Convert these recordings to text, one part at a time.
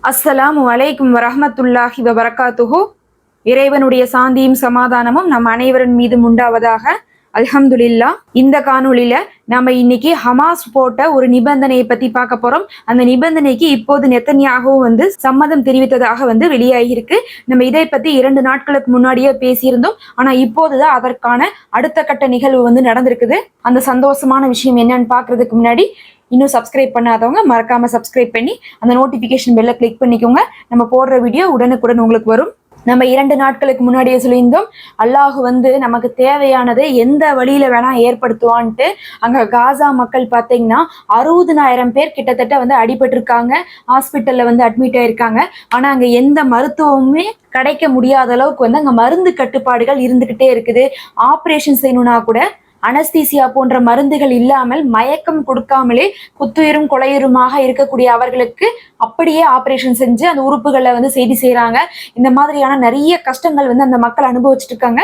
அஸ்ஸலாமு அலைக்கும் வரஹ்மத்துல்லாஹி வபரகாத்துஹு. இறைவனுடைய சாந்தியும் சமாதானமும் நம் அனைவரின் மீதும் உண்டாவதாக. அல்ஹம்துலில்லா. இந்த காணொளியில நம்ம இன்னைக்கு ஹமாஸ் போட்ட ஒரு நிபந்தனையை பத்தி பார்க்க போறோம். அந்த நிபந்தனைக்கு இப்போது நெத்தன்யாகு சம்மதம் தெரிவித்ததாக வெளியாகியிருக்கு. நம்ம இதை பத்தி 2 நாட்களுக்கு முன்னாடியே பேசியிருந்தோம். ஆனா இப்போதுதான் அதற்கான அடுத்த கட்ட நிகழ்வு நடந்திருக்குது. அந்த சந்தோஷமான விஷயம் என்னன்னு பாக்குறதுக்கு முன்னாடி இன்னும் சப்ஸ்கிரைப் பண்ணாதவங்க மறக்காம சப்ஸ்கிரைப் பண்ணி அந்த நோட்டிபிகேஷன் பெல்ல கிளிக் பண்ணிக்கோங்க. நம்ம போடுற வீடியோ உடனுக்குடன் உங்களுக்கு வரும். நம்ம 2 நாட்களுக்கு முன்னாடியே சொல்லியிருந்தோம், அல்லாஹ் நமக்கு தேவையானதை எந்த வழியில வேணா ஏற்படுத்துவான்ட்டு. அங்க காசா மக்கள் பார்த்தீங்கன்னா 60,000 பேர் கிட்டத்தட்ட அடிபட்டு இருக்காங்க, ஹாஸ்பிட்டல்ல அட்மிட் ஆயிருக்காங்க. ஆனா அங்க எந்த மருத்துவமுமே கிடைக்க முடியாத அளவுக்கு அங்க மருந்து கட்டுப்பாடுகள் இருந்துகிட்டே இருக்குது. ஆப்ரேஷன் செய்யணும்னா கூட அனஸ்தீசியா போன்ற மருந்துகள் இல்லாமல் மயக்கம் கொடுக்காமலே குத்துயிரும் கொலையுருமாக இருக்கக்கூடிய அவர்களுக்கு அப்படியே ஆப்ரேஷன் செஞ்சு அந்த உறுப்புகளை செய்தி செய்யறாங்க. இந்த மாதிரியான நிறைய கஷ்டங்கள் அந்த மக்கள் அனுபவிச்சுட்டு இருக்காங்க.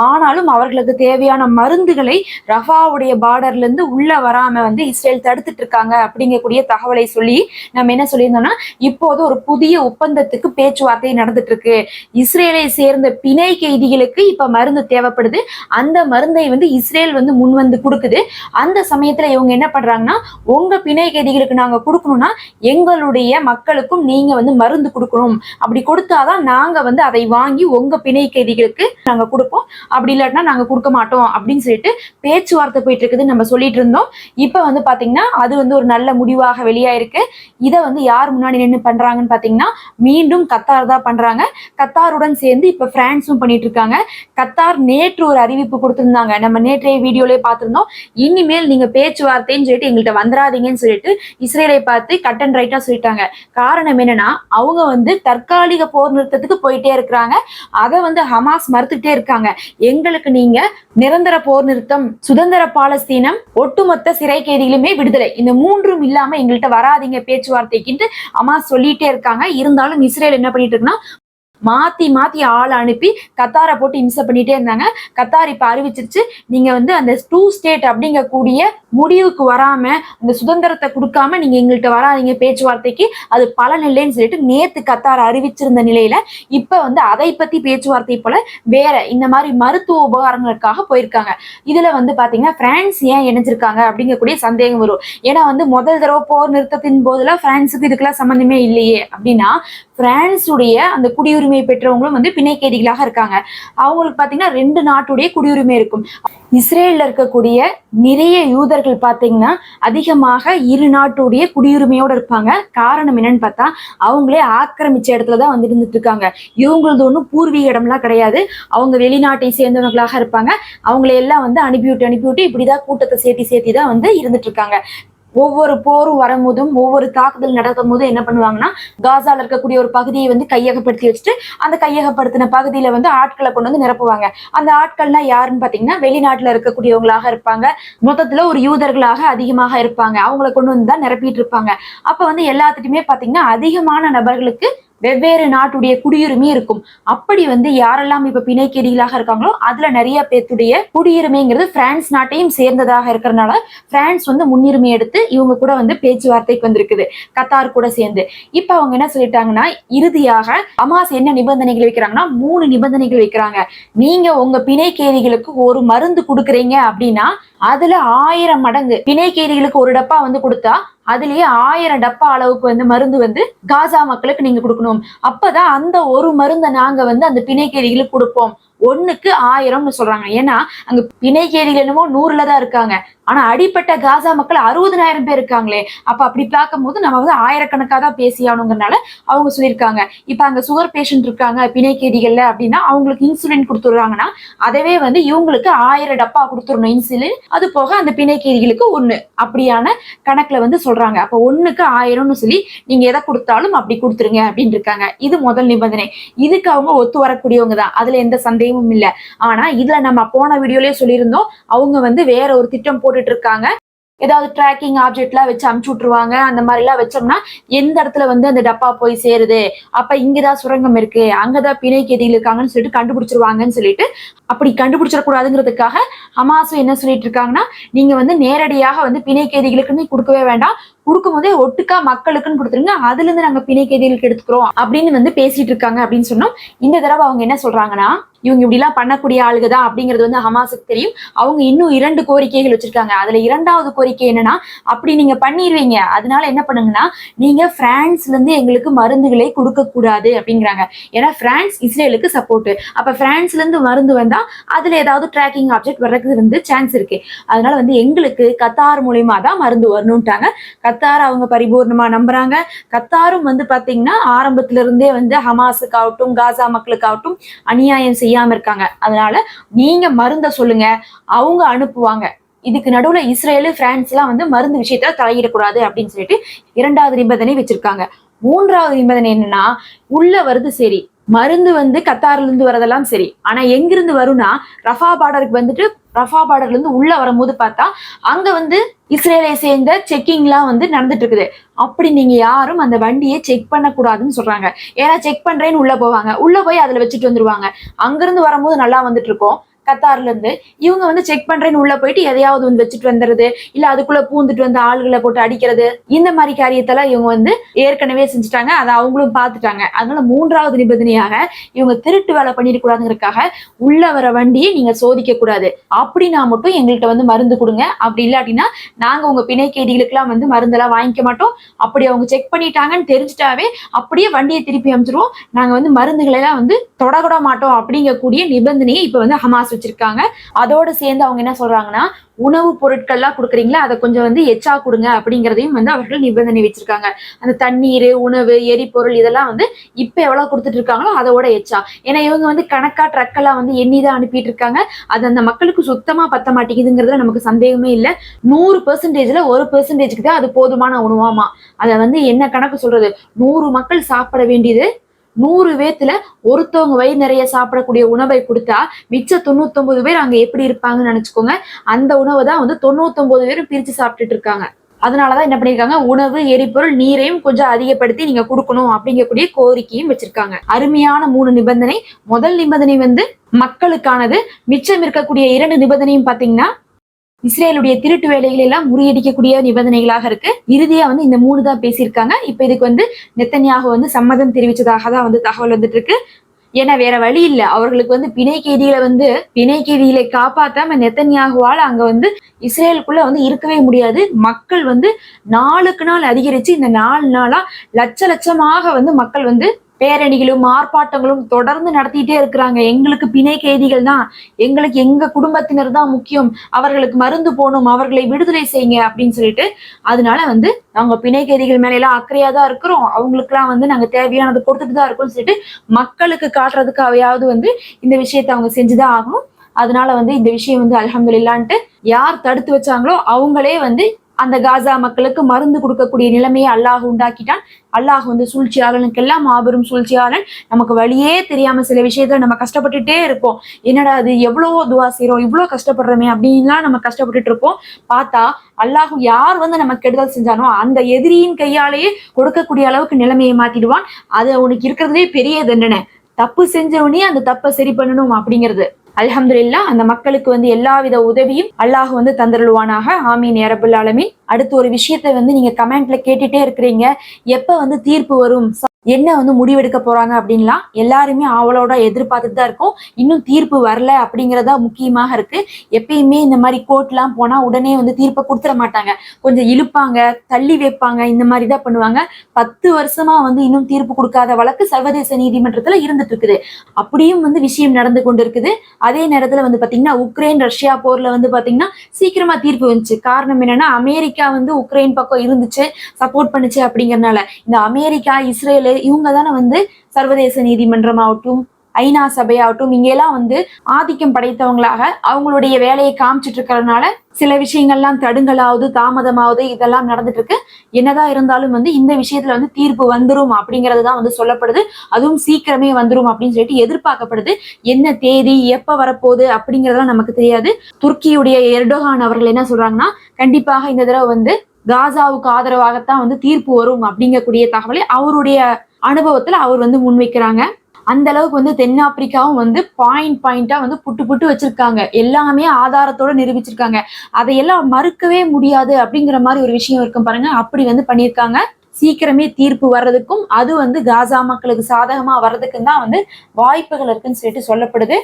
ஆனாலும் அவர்களுக்கு தேவையான மருந்துகளை ரஃபாவுடைய பார்டர்ல இருந்து உள்ள வராம இஸ்ரேல் தடுத்துட்டு இருக்காங்க அப்படிங்கக்கூடிய தகவலை சொல்லி நம்ம என்ன சொல்லியிருந்தோம்னா, இப்போது ஒரு புதிய ஒப்பந்தத்துக்கு பேச்சுவார்த்தை நடந்துட்டு இருக்கு. இஸ்ரேலை சேர்ந்த பிணை கைதிகளுக்கு இப்ப மருந்து தேவைப்படுது. அந்த மருந்தை இஸ்ரேல் முன் கொடுக்குது. அந்த சமயத்துல இவங்க என்ன பண்றாங்கன்னா, உங்க பிணை கைதிகளுக்கு நாங்க கொடுக்கணும்னா எங்களுடைய மக்களுக்கும் நீங்க மருந்து கொடுக்கணும். அப்படி கொடுத்தாதான் நாங்க அதை வாங்கி உங்க பிணை கைதிகளுக்கு நாங்க கொடுப்போம். அப்படி இல்லாட்டினா நாங்க கொடுக்க மாட்டோம் அப்படின்னு சொல்லிட்டு பேச்சுவார்த்தை போயிட்டு இருக்குதுன்னு நம்ம சொல்லிட்டு இருந்தோம். இப்ப பாத்தீங்கன்னா அது ஒரு நல்ல முடிவாக வெளியாயிருக்கு. இதை யார் முன்னாடி நின்று பண்றாங்கன்னு பாத்தீங்கன்னா மீண்டும் கத்தார் தான் பண்றாங்க. கத்தாருடன் சேர்ந்து இப்ப பிரான்ஸும் பண்ணிட்டு இருக்காங்க. கத்தார் நேற்று ஒரு அறிவிப்பு கொடுத்திருந்தாங்க. நம்ம நேற்றைய வீடியோலயே பார்த்திருந்தோம். இனிமேல் நீங்க பேச்சுவார்த்தைன்னு சொல்லிட்டு எங்கள்கிட்ட வந்துடாதீங்கன்னு சொல்லிட்டு இஸ்ரேலை பார்த்து கட் அண்ட் ரைட்டா சொல்லிட்டாங்க. காரணம் என்னன்னா, அவங்க தற்காலிக போர் நிறுத்தத்துக்கு போயிட்டே இருக்கிறாங்க. அதை ஹமாஸ் மறுத்துட்டே இருக்காங்க. எங்களுக்கு நீங்க நிரந்தர போர் நிறுத்தம், சுதந்திர பாலஸ்தீனம், ஒட்டுமொத்த சிறை கைதிகளுமே விடுதலை, இந்த மூன்றும் இல்லாம எங்கள்கிட்ட வராதிங்க பேச்சுவார்த்தைக்கு ஹமாஸ் சொல்லிட்டே இருக்காங்க. இருந்தாலும் இஸ்ரேல் என்ன பண்ணிட்டு இருக்குன்னா, மாத்தி மாத்தி ஆள் அனுப்பி கத்தாரை போட்டு இம்சை பண்ணிட்டே இருந்தாங்க. கத்தார் இப்ப அறிவிச்சிருச்சு, நீங்க அந்த 2 ஸ்டேட் அப்படிங்கக்கூடிய முடிவுக்கு வராம, அந்த சுதந்திரத்தை கொடுக்காம நீங்க எங்கள்கிட்ட வராதிங்க பேச்சுவார்த்தைக்கு, அது பலன் இல்லைன்னு சொல்லிட்டு நேத்து கத்தார் அறிவிச்சிருந்த நிலையில இப்ப அதை பத்தி பேச்சுவார்த்தை போல வேற இந்த மாதிரி மருத்துவ உபகாரங்களுக்காக போயிருக்காங்க. இதுல பாத்தீங்கன்னா பிரான்ஸ் ஏன் இணைஞ்சிருக்காங்க அப்படிங்கக்கூடிய சந்தேகம் வரும். ஏன்னா முதல் தடவை போர் நிறுத்தத்தின் போதுல பிரான்ஸுக்கு இதுக்கெல்லாம் சம்பந்தமே இல்லையே அப்படின்னா, பிரான்ஸுடைய அந்த குடியுரிமை பெற்றவங்களும் பிணை கைதிகளாக இருக்காங்க. அவங்களுக்கு பாத்தீங்கன்னா 2 நாட்டுடைய குடியுரிமை இருக்கும். இஸ்ரேல்ல இருக்கக்கூடிய நிறைய யூதர்கள் பாத்தீங்கன்னா அதிகமாக 2 நாட்டுடைய குடியுரிமையோட இருப்பாங்க. காரணம் என்னன்னு பார்த்தா, அவங்களே ஆக்கிரமிச்ச இடத்துலதான் இருந்துட்டு இருக்காங்க. இவங்களது ஒன்றும் பூர்வீக இடம்லாம் கிடையாது. அவங்க வெளிநாட்டை சேர்ந்தவங்களாக இருப்பாங்க. அவங்களை எல்லாம் அனுப்பிவிட்டு இப்படிதான் கூட்டத்தை சேர்த்தி தான் இருந்துட்டு இருக்காங்க. ஒவ்வொரு போரும் வரும்போதும் ஒவ்வொரு தாக்குதல் நடக்கும் போதும் என்ன பண்ணுவாங்கன்னா, காசால இருக்கக்கூடிய ஒரு பகுதியை கையகப்படுத்தி வச்சுட்டு அந்த கையகப்படுத்தின பகுதியில ஆட்களை கொண்டு நிரப்புவாங்க. அந்த ஆட்கள்லாம் யாருன்னு பாத்தீங்கன்னா வெளிநாட்டுல இருக்கக்கூடியவங்களாக இருப்பாங்க. மொத்தத்துல ஒரு யூதர்களாக அதிகமாக இருப்பாங்க. அவங்களை கொண்டு தான் நிரப்பிட்டு இருப்பாங்க. அப்ப எல்லாத்துக்குமே பாத்தீங்கன்னா அதிகமான நபர்களுக்கு வெவ்வேறு நாட்டுடைய குடியுரிமை இருக்கும். அப்படி யாரெல்லாம் இப்ப பிணை கைதிகளாக இருக்காங்களோ அதுல நிறைய பேருடைய குடியுரிமைங்கிறது பிரான்ஸ் நாட்டையும் சேர்ந்ததாக இருக்கிறதுனால பிரான்ஸ் முன்னுரிமை எடுத்து இவங்க கூட பேச்சுவார்த்தைக்கு வந்திருக்குது, கத்தார் கூட சேர்ந்து. இப்ப அவங்க என்ன சொல்லிட்டாங்கன்னா, இறுதியாக ஹமாஸ் என்ன நிபந்தனைகள் வைக்கிறாங்கன்னா, 3 நிபந்தனைகள் வைக்கிறாங்க. நீங்க உங்க பிணை கைதிகளுக்கு ஒரு மருந்து கொடுக்குறீங்க அப்படின்னா அதுல 1000 மடங்கு பிணை கைதிகளுக்கு ஒரு டப்பா கொடுத்தா அதுலயே 1000 டப்பா அளவுக்கு மருந்து காசா மக்களுக்கு நீங்க கொடுக்கணும். அப்பதான் அந்த ஒரு மருந்தை நாங்க அந்த பிணை கைதிகளுக்கு கொடுப்போம். 1க்கு 1000ன்னு சொல்றாங்க. ஏன்னா அங்க பிணை கைதிகள் என்னமோ 100ல தான் இருக்காங்க. ஆனா அடிப்பட்ட காசா மக்கள் 60,000 பேர் இருக்காங்களே. அப்ப அப்படி பார்க்கும் போது நம்ம ஆயிரக்கணக்காக தான் பேசியானுங்கிறனால அவங்க சொல்லியிருக்காங்க. இப்ப அங்க சுகர் பேஷண்ட் இருக்காங்க பிணை கைதிகள்ல அப்படின்னா அவங்களுக்கு இன்சுலின் கொடுத்துடுறாங்கன்னா அதவே இவங்களுக்கு 1000 டப்பா கொடுத்துடணும் இன்சுலின். அது போக அந்த பிணை கைதிகளுக்கு 1 அப்படியான கணக்குல சொல்றாங்க. அப்ப 1க்கு 1000ன்னு சொல்லி நீங்க எதை கொடுத்தாலும் அப்படி கொடுத்துருங்க அப்படின்னு இருக்காங்க. இது முதல் நிபந்தனை. இதுக்கு அவங்க ஒத்து வரக்கூடியவங்க தான், அதுல எந்த சந்தேகமும் இல்ல. ஆனா இதுல நம்ம போன வீடியோலயே சொல்லியிருந்தோம், அவங்க வேற ஒரு திட்டம் போட்டுட்டு இருக்காங்க. ஏதாவது ட்ராக்கிங் ஆப்ஜெக்ட்லாம் வச்சு அமுச்சு விட்டுருவாங்க. அந்த மாதிரிலாம் வச்சோம்னா எந்த இடத்துல அந்த டப்பா போய் சேருது, அப்ப இங்கதான் சுரங்கம் இருக்கு, அங்கதான் பிணை கைதிகள் இருக்காங்கன்னு சொல்லிட்டு கண்டுபிடிச்சிருவாங்கன்னு சொல்லிட்டு, அப்படி கண்டுபிடிச்சிடக்கூடாதுங்கிறதுக்காக ஹமாஸும் என்ன சொல்லிட்டு இருக்காங்கன்னா, நீங்க நேரடியாக பிணை கைதிகளுக்குன்னு கொடுக்கவே வேண்டாம், கொடுக்கும் போதே ஒட்டுக்கா மக்களுக்குன்னு கொடுத்துருங்க, அதுல இருந்து நாங்க பிணை கைதிகளுக்கு எடுத்துக்கிறோம் அப்படின்னு வந்து பேசிட்டு இருக்காங்க அப்படின்னு சொன்னோம். இந்த தடவை அவங்க என்ன சொல்றாங்கன்னா, இவங்க இப்படி எல்லாம் பண்ணக்கூடிய ஆளுக தான் அப்படிங்கிறது வந்து ஹமாஸுக்கு தெரியும். அவங்க இன்னும் 2 கோரிக்கைகள் வச்சிருக்காங்க. அதுல 2வது கோரிக்கை என்னன்னா, அப்படி நீங்க பண்ணிடுவீங்க, அதனால என்ன பண்ணுங்கன்னா, நீங்க பிரான்ஸ்ல இருந்து எங்களுக்கு மருந்துகளை கொடுக்க கூடாது அப்படிங்கிறாங்க. ஏன்னா பிரான்ஸ் இஸ்ரேலுக்கு சப்போர்ட். அப்ப பிரான்ஸ்ல இருந்து மருந்து வந்தா அதுல ஏதாவது டிராக்கிங் ஆப்ஜெக்ட் வர்றதுக்கு வந்து சான்ஸ் இருக்கு. அதனால வந்து எங்களுக்கு கத்தார் மூலியமா தான் மருந்து வரணும்ட்டாங்க. கத்தார் அவங்க பரிபூர்ணமா நம்புறாங்க. கத்தாரும் வந்து பாத்தீங்கன்னா ஆரம்பத்துல இருந்தே வந்து ஹமாஸுக்காகட்டும் காசா மக்களுக்காகட்டும் அநியாயம் செய்யாம இருக்காங்க. அதனால நீங்க மருந்த சொல்லுங்க, அவங்க அனுப்புவாங்க. இதுக்கு நடுவுல இஸ்ரேலு பிரான்ஸ் எல்லாம் வந்து மருந்து விஷயத்துல தலையிடக்கூடாது அப்படின்னு சொல்லிட்டு 2வது நிபந்தனை வச்சிருக்காங்க. 3வது நிபந்தனை என்னன்னா, உள்ள வருது சரி, மருந்து வந்து கத்தார்ல இருந்து வரதெல்லாம் சரி, ஆனா எங்கிருந்து வரும்னா ரஃபா பார்டருக்கு வந்துட்டு ரஃபா பார்டர்ல இருந்து உள்ள வரும்போது பார்த்தா அங்க வந்து இஸ்ரேலை சேர்ந்த செக்கிங் எல்லாம் வந்து நடந்துட்டு இருக்குது. அப்படி நீங்க யாரும் அந்த வண்டியை செக் பண்ணக்கூடாதுன்னு சொல்றாங்க. ஏன்னா செக் பண்றேன்னு உள்ள போவாங்க, உள்ள போய் அதுல வச்சுட்டு வந்துருவாங்க. அங்கிருந்து வரும்போது நல்லா வந்துட்டு இருக்கோம் கத்தார்ல இருந்து, இவங்க வந்து செக் பண்றேன்னு உள்ள போயிட்டு எதையாவது வந்து வச்சுட்டு வந்துடுறது, இல்ல அதுக்குள்ள பூந்துட்டு வந்து ஆளுகளை போட்டு அடிக்கிறது, இந்த மாதிரி காரியத்தெல்லாம் இவங்க வந்து ஏற்கனவே செஞ்சுட்டாங்க. அதை அவங்களும் பார்த்துட்டாங்க. அதனால 3வது நிபந்தனையாக இவங்க திருட்டு வேலை பண்ணிட்டு கூடாதுங்கிறதுக்காக உள்ள வர வண்டியை நீங்க சோதிக்க கூடாது, அப்படின்னா மட்டும் எங்கள்கிட்ட வந்து மருந்து கொடுங்க, அப்படி இல்லாட்டினா நாங்க உங்க பிணை கைதிகளுக்கு எல்லாம் வந்து மருந்தெல்லாம் வாங்கிக்க மாட்டோம், அப்படி அவங்க செக் பண்ணிட்டாங்கன்னு தெரிஞ்சுட்டாவே அப்படியே வண்டியை திருப்பி அமைச்சிருவோம், நாங்க வந்து மருந்துகளை எல்லாம் வந்து தொடக்கூட மாட்டோம் அப்படிங்கக்கூடிய நிபந்தனையை இப்ப வந்து ஹமாஸ் வச்சிருக்காங்க. அதோட சேர்ந்து அவங்க என்ன சொல்றாங்கன்னா, உணவு பொருட்கள்லாம் கொடுக்குறீங்களா அதை கொஞ்சம் வந்து எச்சா கொடுங்க அப்படிங்கிறதையும் வந்து அவர்கள் நிபந்தனை வச்சிருக்காங்க. அந்த தண்ணீர், உணவு, எரிபொருள் இதெல்லாம் வந்து இப்ப எவ்வளவு கொடுத்துட்டு இருக்காங்களோ அதோட எச்சா. ஏன்னா இவங்க வந்து கணக்கா ட்ரக்கெல்லாம் வந்து எண்ணிதான் அனுப்பிட்டு இருக்காங்க. அது அந்த மக்களுக்கு சுத்தமா பத்த மாட்டேங்குதுங்கிறதுல நமக்கு சந்தேகமே இல்லை. 100%ல 1%க்கு தான் அது போதுமான உணவாமா. அதை வந்து என்ன கணக்கு சொல்றது, 100 மக்கள் சாப்பிட வேண்டியது 100 பேத்துல ஒருத்தவங்க வயிறு நிறைய சாப்பிடக்கூடிய உணவை கொடுத்தா மிச்ச 99 பேர் அங்க எப்படி இருப்பாங்கன்னு நினைச்சுக்கோங்க. அந்த உணவை தான் வந்து 99 பேரும் பிரிச்சு சாப்பிட்டுட்டு இருக்காங்க. அதனாலதான் என்ன பண்ணிருக்காங்க, உணவு, எரிபொருள், நீரையும் கொஞ்சம் அதிகப்படுத்தி நீங்க கொடுக்கணும் அப்படிங்கக்கூடிய கோரிக்கையும் வச்சிருக்காங்க. அருமையான 3 நிபந்தனை. முதல் நிபந்தனை வந்து மக்களுக்கானது. மிச்சம் இருக்கக்கூடிய 2 நிபந்தனையும் பாத்தீங்கன்னா இஸ்ரேலுடைய திருட்டு வேலைகள் எல்லாம் முறியடிக்கக்கூடிய நிபந்தனைகளாக இருக்கு. இறுதியா வந்து இந்த 3 தான் பேசியிருக்காங்க. இப்ப இதுக்கு வந்து நெத்தன்யாகு வந்து சம்மதம் தெரிவிச்சதாக தான் வந்து தகவல் வந்துட்டு இருக்கு. ஏன்னா வேற வழி இல்லை, அவர்களுக்கு வந்து பிணை கைதிகளை காப்பாத்தாம நெத்தன்யாகுவால அங்க வந்து இஸ்ரேலுக்குள்ள வந்து இருக்கவே முடியாது. மக்கள் வந்து நாளுக்கு நாள் அதிகரிச்சு இந்த 4 நாளா லட்சமாக வந்து மக்கள் வந்து பேரணிகளும் ஆர்ப்பாட்டங்களும் தொடர்ந்து நடத்திட்டே இருக்கிறாங்க. எங்களுக்கு பிணை கைதிகள் தான், எங்களுக்கு எங்க குடும்பத்தினர் தான் முக்கியம், அவர்களுக்கு மருந்து போகணும், அவர்களை விடுதலை செய்யுங்க அப்படின்னு சொல்லிட்டு. அதனால வந்து நாங்க பிணை கைதிகள் மேல எல்லாம் அக்கறையா தான் இருக்கிறோம், அவங்களுக்கு எல்லாம் வந்து நாங்க தேவையானது கொடுத்துட்டு தான் இருக்கோம்னு சொல்லிட்டு மக்களுக்கு காட்டுறதுக்காவது வந்து இந்த விஷயத்த அவங்க செஞ்சுதான் ஆகணும். அதனால வந்து இந்த விஷயம் வந்து அல்ஹம்துலில்லாஹ்ன்ட்டு யார் தடுத்து வச்சாங்களோ அவங்களே வந்து அந்த காசா மக்களுக்கு மருந்து கொடுக்கக்கூடிய நிலைமையை அல்லாஹ் உண்டாக்கிட்டான். அல்லாஹ் வந்து சூழ்ச்சியாளனுக்கெல்லாம் மாபெரும் சூழ்ச்சியாளன். நமக்கு வழியே தெரியாம சில விஷயத்துல நம்ம கஷ்டப்பட்டுட்டே இருப்போம். என்னடா அது, எவ்வளவோ துவா செய்யறோம், இவ்வளவு கஷ்டப்படுறோமே அப்படின்லாம் நம்ம கஷ்டப்பட்டுட்டு இருப்போம். பார்த்தா அல்லாஹ் யார் வந்து நமக்கு கெடுதல் செஞ்சானோ அந்த எதிரியின் கையாலேயே கொடுக்கக்கூடிய அளவுக்கு நிலைமையை மாத்திடுவான். அது உனக்கு இருக்கிறதுலே பெரிய தண்டனை. தப்பு செஞ்சவனே அந்த தப்பை சரி பண்ணணும் அப்படிங்கிறது. அல்ஹம்துலில்லாஹ் அந்த மக்களுக்கு வந்து எல்லாவித உதவியும் அல்லாஹ் வந்து தந்தருள்வானாக. ஆமீன் யா ரப்பல் ஆலமீன். அடுத்து ஒரு விஷயத்த வந்து நீங்க கமெண்ட்ல கேட்டுட்டே இருக்கிறீங்க, எப்ப வந்து தீர்ப்பு வரும், என்ன வந்து முடிவெடுக்க போறாங்க அப்படின்லாம் எல்லாருமே ஆவலோட எதிர்பார்த்துட்டு தான் இருக்கும். இன்னும் தீர்ப்பு வரல அப்படிங்கறதா முக்கியமாக இருக்கு. எப்பயுமே இந்த மாதிரி கோர்ட்லாம் போனா உடனே வந்து தீர்ப்பை கொடுத்துட மாட்டாங்க, கொஞ்சம் இழுப்பாங்க, தள்ளி வைப்பாங்க, இந்த மாதிரி தான் பண்ணுவாங்க. 10 வருஷமா வந்து இன்னும் தீர்ப்பு கொடுக்காத வழக்கு சர்வதேச நீதிமன்றத்துல இருந்துட்டு இருக்குது. அப்படியும் வந்து விஷயம் நடந்து கொண்டு இருக்குது. அதே நேரத்துல வந்து பாத்தீங்கன்னா உக்ரைன் ரஷ்யா போர்ல வந்து பாத்தீங்கன்னா சீக்கிரமா தீர்ப்பு வந்துச்சு. காரணம் என்னன்னா அமெரிக்கா வந்து உக்ரைன் பக்கம் இருந்துச்சு, சப்போர்ட் பண்ணுச்சு. அப்படிங்கறதுனால இந்த அமெரிக்கா, இஸ்ரேல் இவங்க தானே வந்து சர்வதேச நீதிமன்றம் ஆகட்டும், ஐநா சபையாகட்டும், இங்கெல்லாம் வந்து ஆதிக்கம் படைத்தவங்களாக அவங்களுடைய வேலையை காமிச்சிட்டு இருக்கிறதுனால சில விஷயங்கள்லாம் தடுங்கலாவது, தாமதமாவது இதெல்லாம் நடந்துட்டு இருக்கு. என்னதான் இருந்தாலும் வந்து இந்த விஷயத்துல வந்து தீர்ப்பு வந்துரும் அப்படிங்கிறது தான் வந்து சொல்லப்படுது. அதுவும் சீக்கிரமே வந்துரும் அப்படின்னு சொல்லிட்டு எதிர்பார்க்கப்படுது. என்ன தேதி, எப்ப வரப்போகுது அப்படிங்கறதெல்லாம் நமக்கு தெரியாது. துருக்கியுடைய எர்டோகான் அவர்கள் என்ன சொல்றாங்கன்னா, கண்டிப்பாக இந்த தடவை வந்து காசாவுக்கு ஆதரவாகத்தான் வந்து தீர்ப்பு வரும் அப்படிங்கக்கூடிய தகவலை அவருடைய அனுபவத்துல அவர் வந்து முன்வைக்கிறாங்க. அந்த அளவுக்கு வந்து தென்னாப்பிரிக்காவும் வந்து பாயிண்டா வந்து புட்டு புட்டு வச்சிருக்காங்க. எல்லாமே ஆதாரத்தோட நிரூபிச்சிருக்காங்க. அதையெல்லாம் மறுக்கவே முடியாது அப்படிங்கிற மாதிரி ஒரு விஷயம் இருக்கும் பாருங்க. அப்படி வந்து பண்ணியிருக்காங்க. சீக்கிரமே தீர்ப்பு வர்றதுக்கும் அது வந்து காசா மக்களுக்கு சாதகமா வர்றதுக்கும் தான் வந்து வாய்ப்புகள் இருக்குன்னு சொல்லிட்டு சொல்லப்படுது.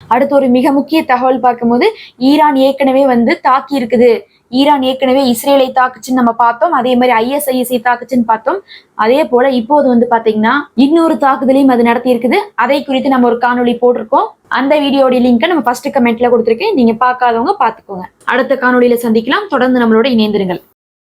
அடுத்து ஒரு மிக முக்கிய தகவல் பார்க்கும்போது ஈரான் ஏற்கனவே வந்து தாக்கி இருக்குது. ஈரான் ஏற்கனவே இஸ்ரேலை தாக்குச்சுன்னு நம்ம பார்த்தோம். அதே மாதிரி ISIS தாக்குச்சுன்னு பார்த்தோம். அதே போல இப்போது வந்து பாத்தீங்கன்னா இன்னொரு தாக்குதலையும் அது நடத்தி இருக்குது. அதை குறித்து நம்ம ஒரு காணொளி போட்டிருக்கோம். அந்த வீடியோட லிங்கை நம்ம ஃபர்ஸ்ட் கமெண்ட்ல கொடுத்துருக்கேன். நீங்க பார்க்காதவங்க பார்த்துக்கோங்க. அடுத்த காணொளியில சந்திக்கலாம். தொடர்ந்து நம்மளோட இணைந்திருங்கள்.